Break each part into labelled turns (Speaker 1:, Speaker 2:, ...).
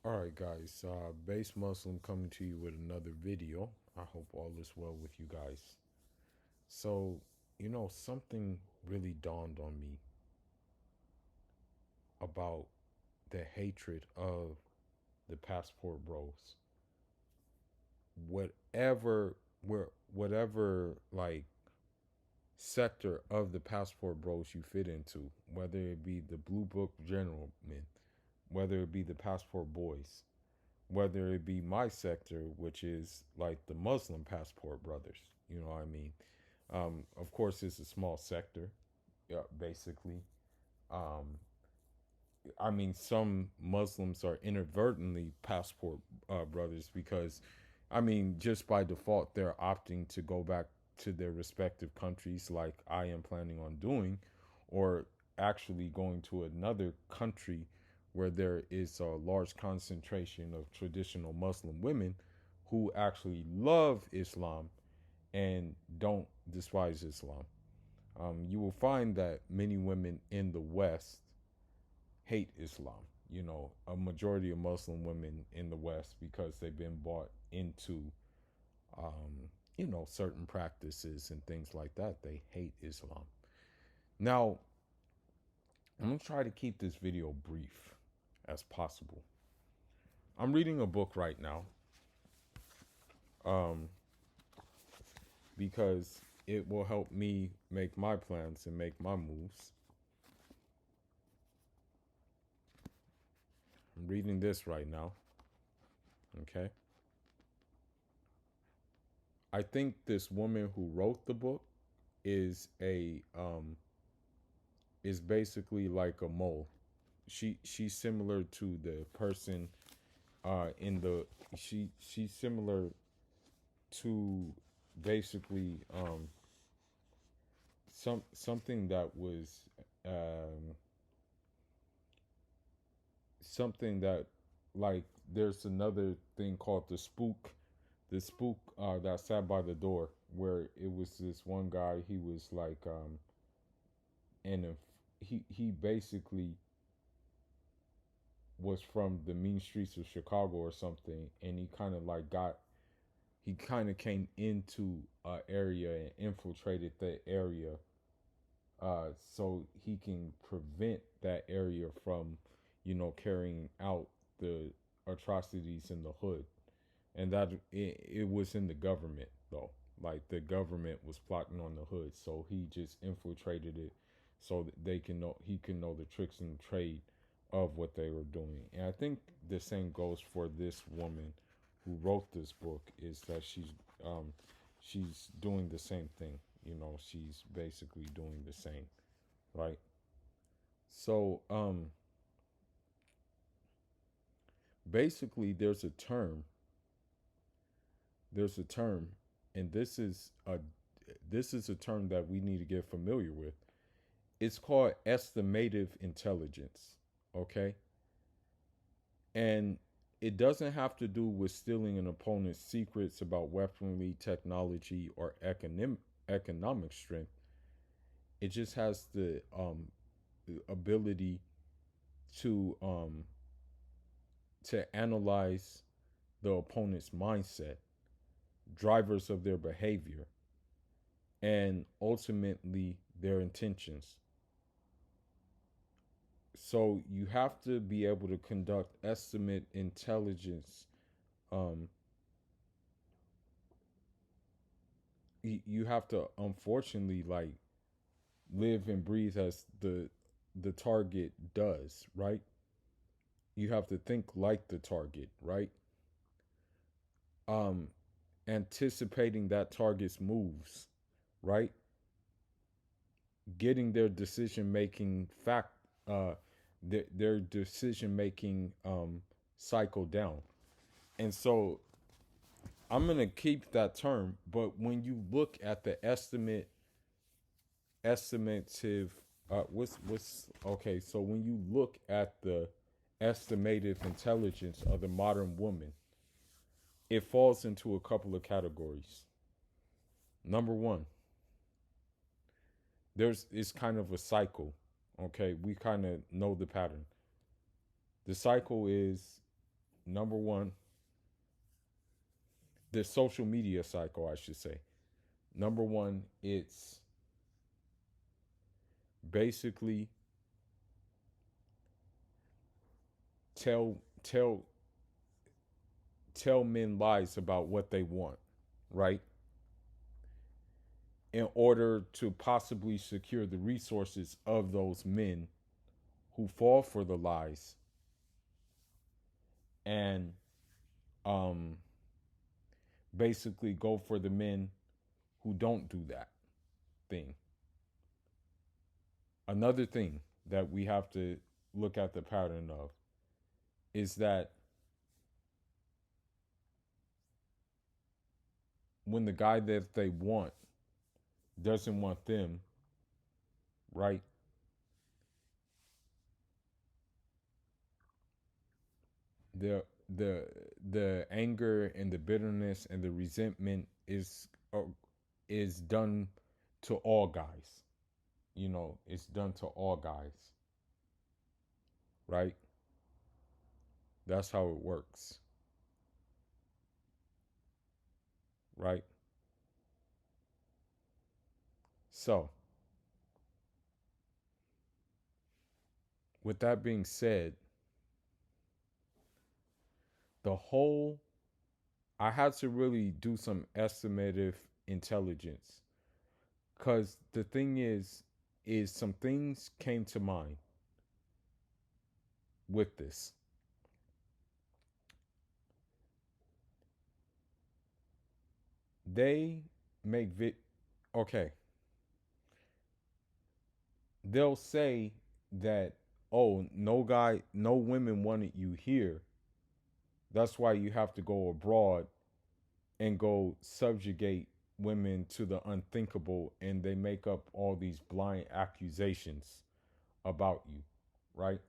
Speaker 1: All right, guys. Base Muslim coming to you with another video. I hope all is well with you guys. So, something really dawned on me about the hatred of the passport bros. Whatever like sector of the passport bros you fit into, whether it be the blue book gentlemen, whether it be the passport boys, whether it be my sector, which is like the Muslim passport brothers. You know what I mean? Of course, it's a small sector, basically. Um, I mean, some Muslims are inadvertently passport brothers because, I mean, just by default, they're opting to go back to their respective countries, like I am planning on doing, or actually going to another country where there is a large concentration of traditional Muslim women who actually love Islam and don't despise Islam. You will find that many women in the West hate Islam. A majority of Muslim women in the West, because they've been bought into, certain practices and things like that, they hate Islam. Now, I'm going to try to keep this video brief as possible. I'm reading a book right now um, because it will help me make my plans and make my moves. I'm reading this right now. Okay. I think this woman who wrote the book is a is basically like a mole. She's similar to the person in the she's similar to basically something that was um something that like there's another thing called the spook that sat by the door, where it was this one guy. He was like and he basically was from the mean streets of Chicago or something, and he kind of came into a area and infiltrated the area, so he can prevent that area from, carrying out the atrocities in the hood. And that it was in the government though, like the government was plotting on the hood, so he just infiltrated it so that he can know the tricks and the trade of what they were doing. And I think the same goes for this woman who wrote this book, is that she's doing the same thing. She's basically doing the same, right? So basically there's a term, and this is a term that we need to get familiar with. It's called estimative intelligence. Okay. And it doesn't have to do with stealing an opponent's secrets about weaponry, technology, or economic strength. It just has the ability to analyze the opponent's mindset, drivers of their behavior, and ultimately their intentions. So you have to be able to conduct estimate intelligence. Um, you have to, unfortunately, like, live and breathe as the target does, right? You have to think like the target, right? Um, Anticipating that target's moves, right? Getting their decision making their decision making cycle down. And so I'm gonna keep that term, but when you look at the estimative, what's okay? So when you look at the estimative intelligence of the modern woman, it falls into a couple of categories. Number one, there's it's kind of a cycle. Okay, we kind of know the pattern. The cycle is Number one, the social media cycle, I should say. Number one, it's basically tell tell tell men lies about what they want, right? In order to possibly secure the resources of those men who fall for the lies and um basically go for the men who don't do that thing. Another thing that we have to look at the pattern of is that when the guy that they want doesn't want them, right? The the the anger and the bitterness and the resentment is done to all guys. You know, it's done to all guys, right? That's how it works, right? So, with that being said, the whole I had to really do some estimative intelligence cuz the thing is some things came to mind with this. They make okay, they'll say that, oh, no women wanted you here. That's why you have to go abroad and go subjugate women to the unthinkable, and they make up all these blind accusations about you, right?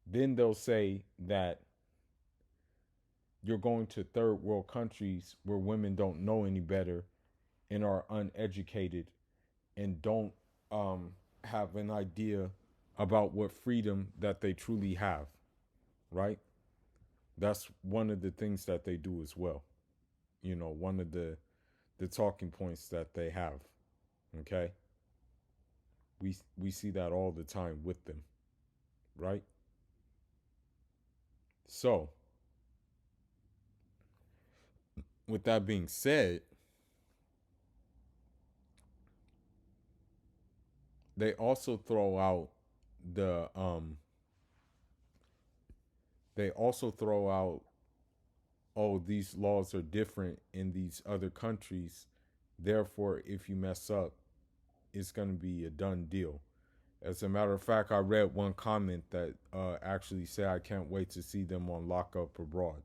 Speaker 1: Then they'll say that you're going to third world countries where women don't know any better and are uneducated and don't have an idea about what freedom that they truly have, right? That's one of the things that they do as well. You know, one of the talking points that they have. Okay, we see that all the time with them, right? So, with that being said, they also throw out the they also throw out, oh, these laws are different in these other countries, therefore if you mess up it's going to be a done deal. As a matter of fact, I read one comment that actually said, I can't wait to see them on Lockup Abroad.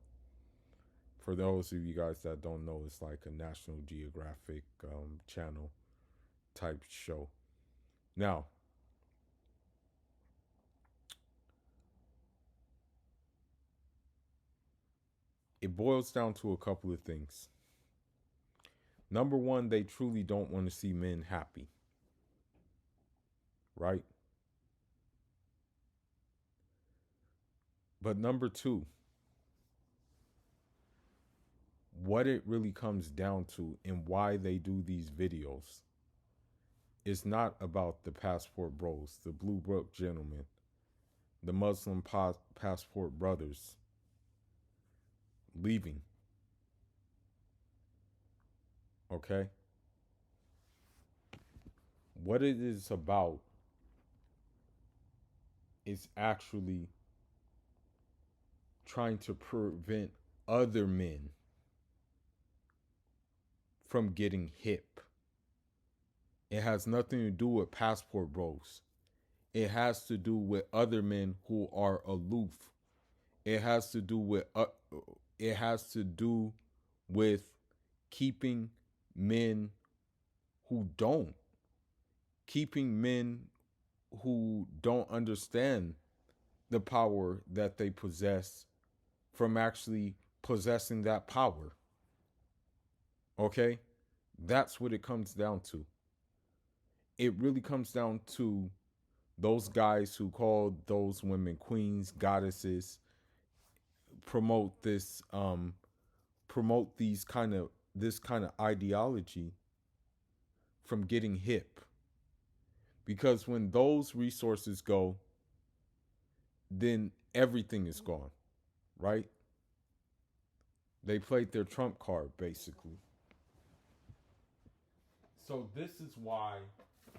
Speaker 1: For those of you guys that don't know, it's like a National Geographic channel type show. Now, it boils down to a couple of things. Number one, they truly don't want to see men happy, right? But number two, what it really comes down to and why they do these videos is not about the passport bros, the Blue Book gentlemen, the Muslim passport brothers leaving. Okay? What it is about is actually trying to prevent other men from getting hip. It has nothing to do with passport bros. It has to do with other men who are aloof. It has to do with it has to do with keeping men who don't, keeping men who don't understand the power that they possess from actually possessing that power. Okay? That's what it comes down to. It really comes down to Those guys who call those women queens, goddesses, promote these kind of this kind of ideology from getting hip. Because when those resources go, then everything is gone, right? They played their trump card, basically. So this is why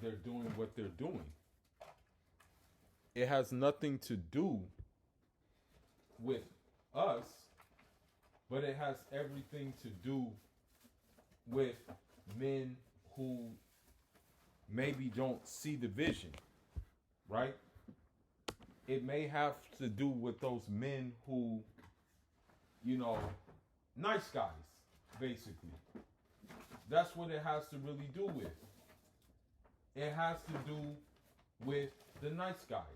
Speaker 1: they're doing what they're doing. It has nothing to do with us, but it has everything to do with men who maybe don't see the vision, right? It may have to do with those men who, nice guys, basically. That's what it has to really do with. It has to do with the nice guy.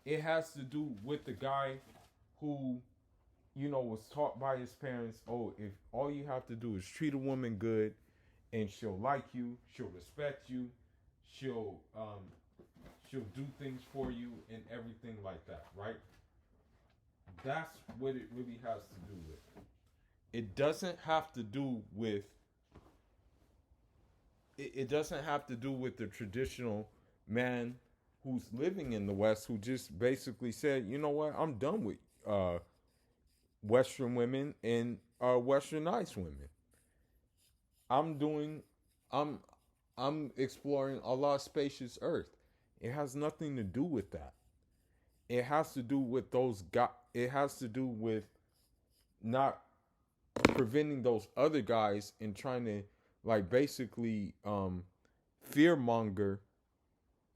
Speaker 1: It has to do with the guy who, was taught by his parents, oh, if all you have to do is treat a woman good and she'll like you, she'll respect you, she'll do things for you and everything like that, right? That's what it really has to do with. It doesn't have to do with it doesn't have to do with the traditional man who's living in the West who just basically said, you know what, I'm done with Western women and Westernized women. I'm doing, I'm, I'm exploring Allah's spacious earth. It has nothing to do with that. It has to do with those guys. It has to do with not preventing those other guys and trying to like basically fear monger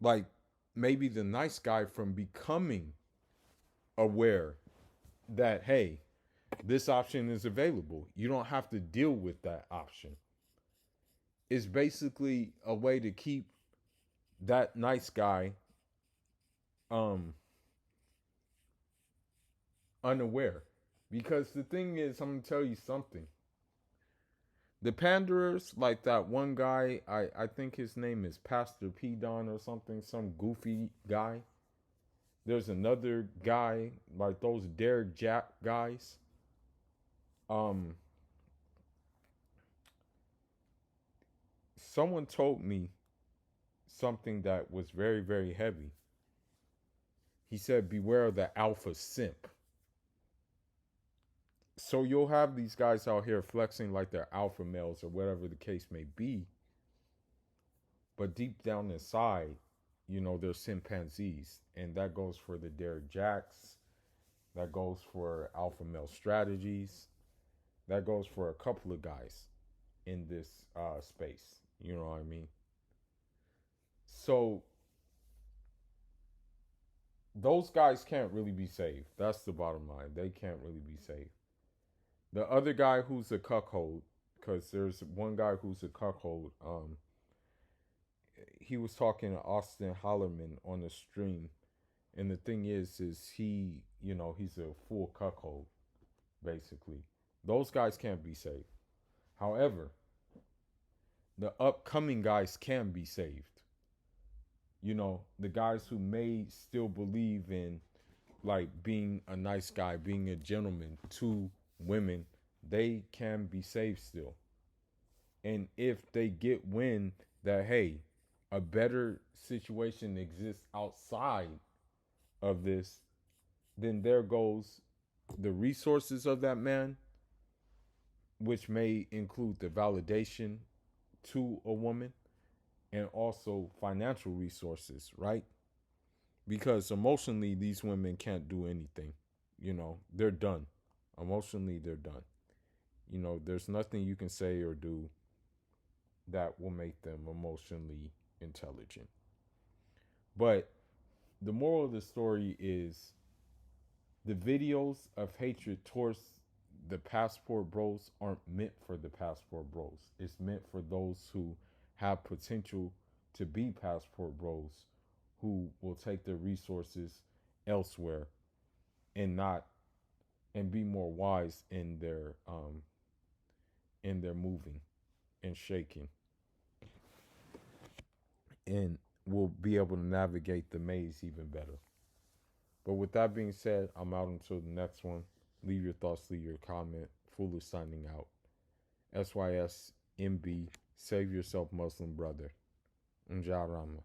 Speaker 1: like maybe the nice guy from becoming aware that hey, this option is available. You don't have to deal with that option. It's basically a way to keep that nice guy um unaware. Because the thing is, I'm gonna tell you something. The panderers, like that one guy, I think his name is Pastor P Don or something, some goofy guy. There's another guy, like those Derek Jack guys. Um Someone told me something that was very, very heavy. He said, beware of the alpha simp. So you'll have these guys out here flexing like they're alpha males or whatever the case may be. But deep down inside, they're chimpanzees. And that goes for the Derek Jacks. That goes for alpha male strategies. That goes for a couple of guys in this space. You know what I mean? So those guys can't really be saved. That's the bottom line. They can't really be saved. The other guy who's a cuckold, because there's one guy who's a cuckold. He was talking to Austin Hollerman on the stream, and the thing is he, he's a full cuckold, basically. Those guys can't be saved. However, the upcoming guys can be saved. The guys who may still believe in like being a nice guy, being a gentleman to women, they can be saved still. And if they get wind that, hey, a better situation exists outside of this, then there goes the resources of that man, which may include the validation to a woman and also financial resources, right? Because emotionally, these women can't do anything. They're done. Emotionally, they're done. There's nothing you can say or do that will make them emotionally intelligent. But the moral of the story is the videos of hatred towards the passport bros aren't meant for the passport bros. It's meant for those who have potential to be passport bros who will take their resources elsewhere and not and be more wise in their moving and shaking. And will be able to navigate the maze even better. But with that being said, I'm out until the next one. Leave your thoughts, leave your comment. Foolish signing out. SYSMB, save yourself, Muslim brother. Njarama.